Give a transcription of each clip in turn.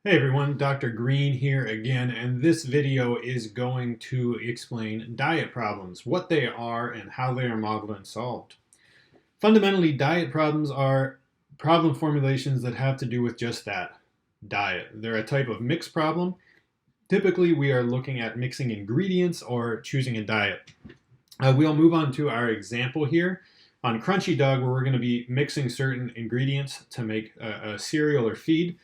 Hey everyone, Dr. Green here again, and this video is going to explain diet problems, what they are and how they are modeled and solved. Fundamentally, diet problems are problem formulations that have to do with just that, diet. They're a type of mix problem. Typically, we are looking at mixing ingredients or choosing a diet. We'll move on to our example here on Crunchy Dog, where we're going to be mixing certain ingredients to make a cereal or feed.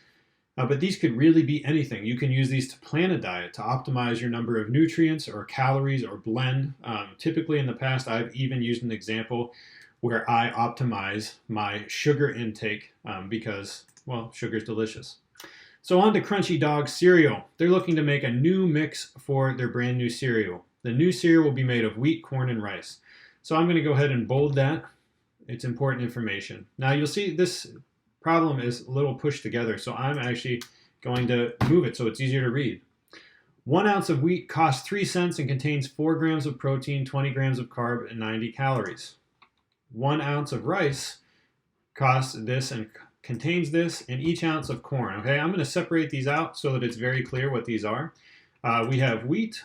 But these could really be anything. You can use these to plan a diet, to optimize your number of nutrients or calories or blend. Typically in the past, I've even used an example where I optimize my sugar intake because, well, sugar is delicious. So on to Crunchy Dog cereal. They're looking to make a new mix for their brand new cereal. The new cereal will be made of wheat, corn, and rice. So I'm going to go ahead and bold that. It's important information. Now you'll see this problem is a little pushed together, so I'm actually going to move it so it's easier to read. 1 ounce of wheat costs 3 cents and contains 4 grams of protein, 20 grams of carb, and 90 calories. 1 ounce of rice costs this and contains this, and each ounce of corn. Okay, I'm going to separate these out so that it's very clear what these are. We have wheat,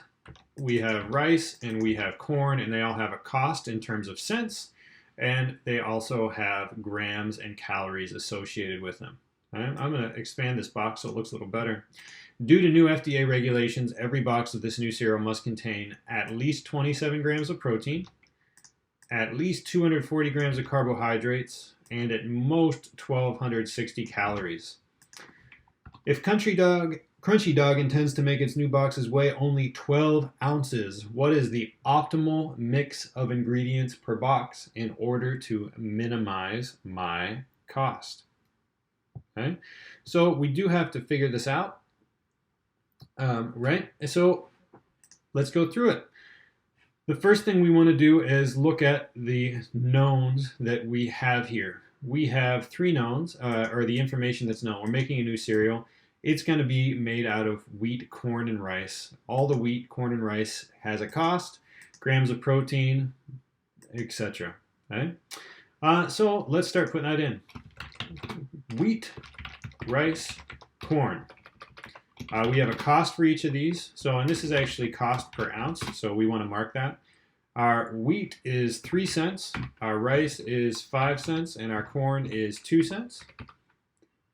we have rice, and we have corn, and they all have a cost in terms of cents. And they also have grams and calories associated with them. Right? I'm going to expand this box so it looks a little better. Due to new FDA regulations, every box of this new cereal must contain at least 27 grams of protein, at least 240 grams of carbohydrates, and at most 1,260 calories. If Crunchy Dog intends to make its new boxes weigh only 12 ounces, what is the optimal mix of ingredients per box in order to minimize my cost? Okay, so we do have to figure this out, right? So let's go through it. The first thing we want to do is look at the knowns that we have here. We have 3 knowns, or the information that's known. We're making a new cereal. It's going to be made out of wheat, corn, and rice. All the wheat, corn, and rice has a cost, grams of protein, etc. Okay? So let's start putting that in. Wheat, rice, corn. We have a cost for each of these. So, and this is actually cost per ounce, so we want to mark that. Our wheat is 3 cents, our rice is 5 cents, and our corn is 2 cents.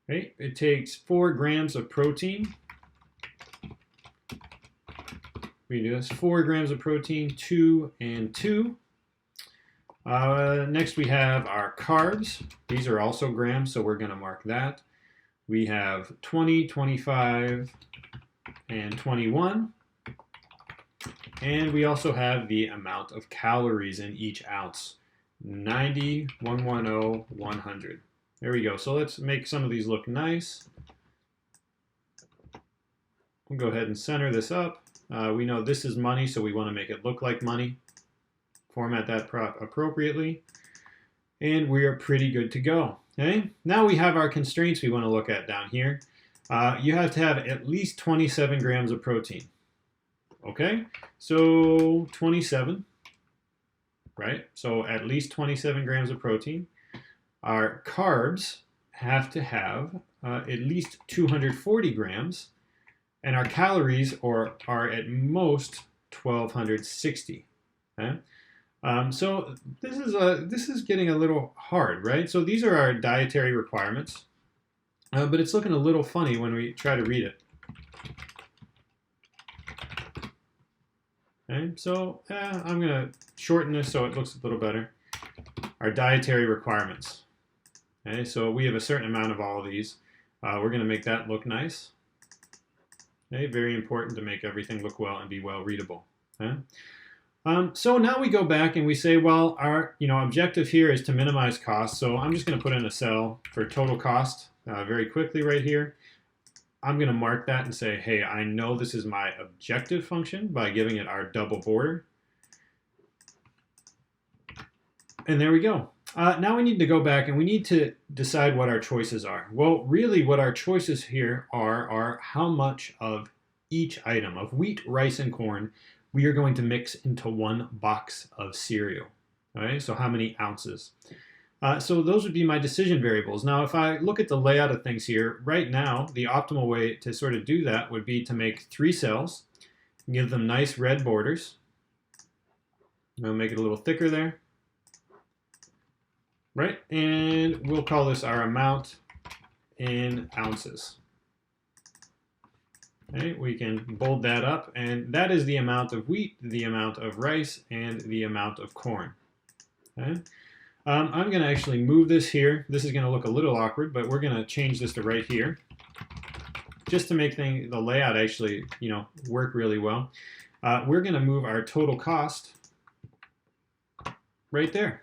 Okay, it takes 4 grams of protein. We do this, 4 grams of protein, 2 and 2. Next we have our carbs. These are also grams, so we're going to mark that. We have 20, 25, and 21. And we also have the amount of calories in each ounce, 90, 110, 100. There we go. So let's make some of these look nice. We'll go ahead and center this up. We know this is money, so we want to make it look like money. Format that appropriately. And we are pretty good to go. Okay? Now we have our constraints we want to look at down here. You have to have at least 27 grams of protein. Okay? So 27, right? So at least 27 grams of protein. Our carbs have to have at least 240 grams, and our calories are at most 1,260. Okay? So this is getting a little hard, right? So these are our dietary requirements, but it's looking a little funny when we try to read it. Okay, so I'm going to shorten this so it looks a little better. Our dietary requirements. Okay, so we have a certain amount of all of these. We're going to make that look nice. Okay, very important to make everything look well and be well readable. Okay? So now we go back and we say, well, our objective here is to minimize cost. So I'm just going to put in a cell for total cost very quickly right here. I'm going to mark that and say, hey, I know this is my objective function by giving it our double border. And there we go. Now we need to go back and we need to decide what our choices are. Well, really what our choices here are how much of each item of wheat, rice, and corn we are going to mix into 1 box of cereal. All right, so how many ounces? So those would be my decision variables. Now, if I look at the layout of things here, right now, the optimal way to sort of do that would be to make 3 cells, give them nice red borders. I'll make it a little thicker there. Right, and we'll call this our amount in ounces. Okay, we can bold that up, and that is the amount of wheat, the amount of rice, and the amount of corn. Okay. I'm going to actually move this here. This is going to look a little awkward, but we're going to change this to right here, just to make the layout actually, work really well. We're going to move our total cost right there.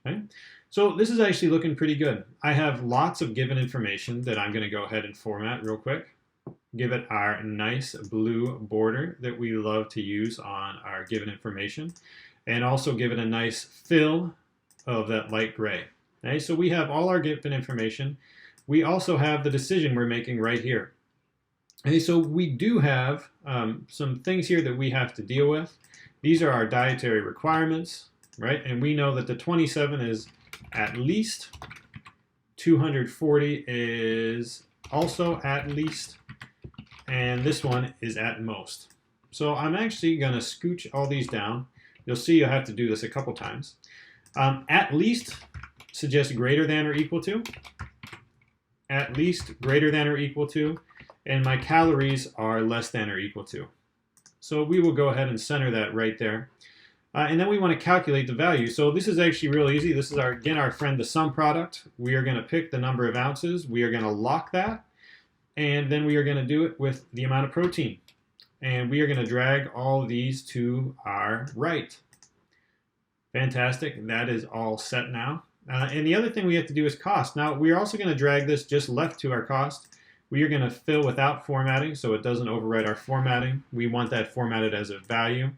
Okay. So this is actually looking pretty good. I have lots of given information that I'm going to go ahead and format real quick. Give it our nice blue border that we love to use on our given information, and also give it a nice fill of that light gray. Okay, so we have all our given information. We also have the decision we're making right here. Okay, so we do have some things here that we have to deal with. These are our dietary requirements, right? And we know that the 27 is at least, 240 is also at least, and this one is at most. So I'm actually going to scooch all these down. You'll see you'll have to do this a couple times. At least suggests greater than or equal to. At least greater than or equal to. And my calories are less than or equal to. So we will go ahead and center that right there. And then we want to calculate the value. So this is actually real easy. This is again our friend, the sum product. We are going to pick the number of ounces. We are going to lock that. And then we are going to do it with the amount of protein. And we are going to drag all of these to our right. Fantastic. That is all set now. And the other thing we have to do is cost. Now, we're also going to drag this just left to our cost. We are going to fill without formatting so it doesn't overwrite our formatting. We want that formatted as a value.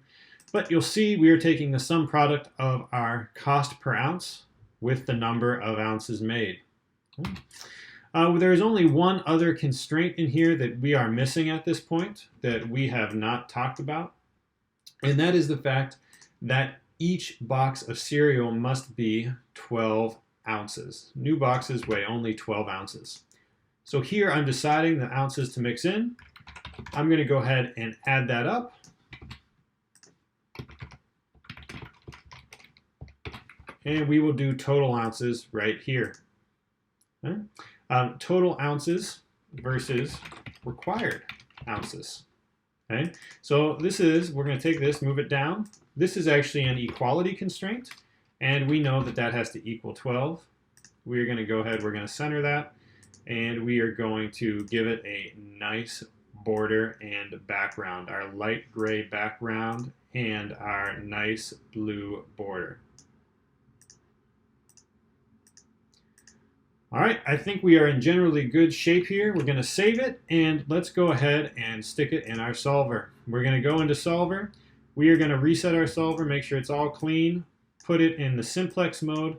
But you'll see we are taking the sum product of our cost per ounce with the number of ounces made. There is only one other constraint in here that we are missing at this point that we have not talked about, and that is the fact that each box of cereal must be 12 ounces. New boxes weigh only 12 ounces. So here I'm deciding the ounces to mix in. I'm going to go ahead and add that up. And we will do total ounces right here. Okay. Total ounces versus required ounces. Okay, so this is, we're going to take this, move it down. This is actually an equality constraint, and we know that that has to equal 12. We are going to go ahead, we're going to center that, and we are going to give it a nice border and background, our light gray background and our nice blue border. All right, I think we are in generally good shape here. We're going to save it, and let's go ahead and stick it in our solver. We're going to go into solver. We are going to reset our solver, make sure it's all clean, put it in the simplex mode.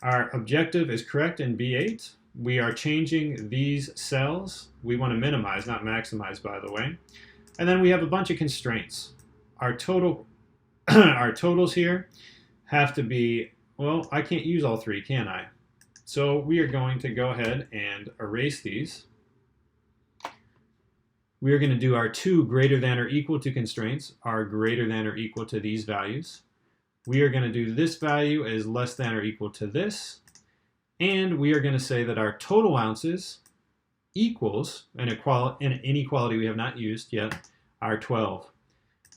Our objective is correct in B8. We are changing these cells. We want to minimize, not maximize, by the way. And then we have a bunch of constraints. Our total, our totals here have to be, well, I can't use all three, can I? So we are going to go ahead and erase these. We are going to do our two greater than or equal to constraints are greater than or equal to these values. We are going to do this value as less than or equal to this. And we are going to say that our total ounces equals an inequality we have not used yet, our 12.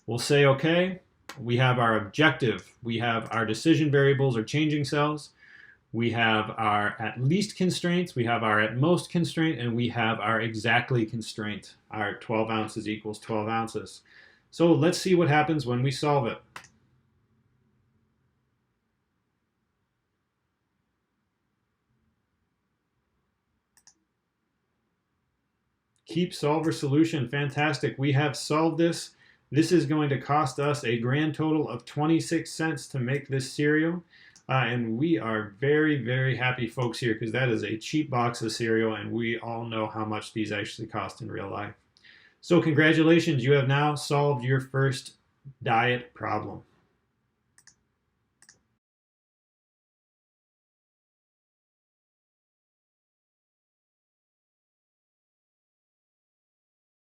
We'll say OK. We have our objective. We have our decision variables or changing cells. We have our at least constraints, we have our at most constraint, and we have our exactly constraint. Our 12 ounces equals 12 ounces. So let's see what happens when we solve it. Keep solver solution, fantastic. We have solved this. This is going to cost us a grand total of 26 cents to make this cereal. And we are very, very happy folks here because that is a cheap box of cereal and we all know how much these actually cost in real life. So congratulations, you have now solved your first diet problem.